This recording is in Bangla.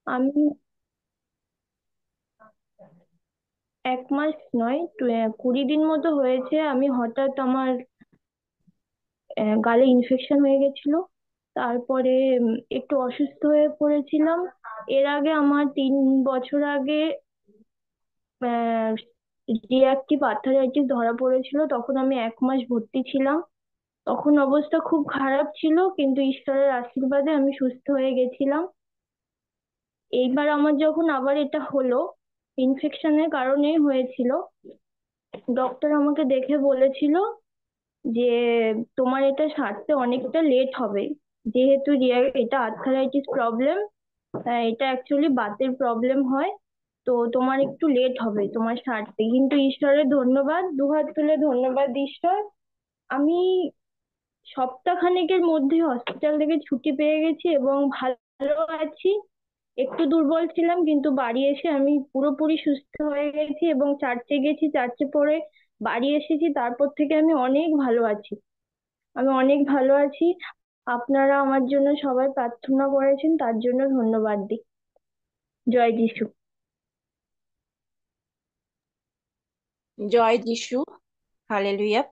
আমি 1 মাস নয়, 20 দিন মতো হয়েছে। আমি হঠাৎ আমার গালে ইনফেকশন হয়ে গেছিল। তারপরে একটু অসুস্থ হয়ে পড়েছিলাম। এর আগে আমার 3 বছর আগে রিঅ্যাক্টিভ আর্থারাইটিস ধরা পড়েছিল। তখন আমি 1 মাস ভর্তি ছিলাম। তখন অবস্থা খুব খারাপ ছিল, কিন্তু ঈশ্বরের আশীর্বাদে আমি সুস্থ হয়ে গেছিলাম। এইবার আমার যখন আবার এটা হলো, ইনফেকশনের কারণেই হয়েছিল। ডক্টর আমাকে দেখে বলেছিল যে তোমার এটা সারতে অনেকটা লেট হবে, যেহেতু এটা আর্থারাইটিস প্রবলেম। এটা অ্যাকচুয়ালি বাতের প্রবলেম হয়। তো তোমার একটু লেট হবে তোমার সারতে, কিন্তু ঈশ্বরের ধন্যবাদ, দুহাত তুলে ধন্যবাদ ঈশ্বর। আমি সপ্তাহখানেকের মধ্যে হসপিটাল থেকে ছুটি পেয়ে গেছি এবং ভালো আছি। একটু দুর্বল ছিলাম, কিন্তু বাড়ি এসে আমি পুরোপুরি সুস্থ হয়ে গেছি এবং চার্চে গেছি, চার্চে পরে বাড়ি এসেছি। তারপর থেকে আমি অনেক ভালো আছি। আমি অনেক ভালো আছি। আপনারা আমার জন্য সবাই প্রার্থনা করেছেন, তার জন্য ধন্যবাদ দিই। জয় যিশু। জয় যিশু। হালেলুয়া।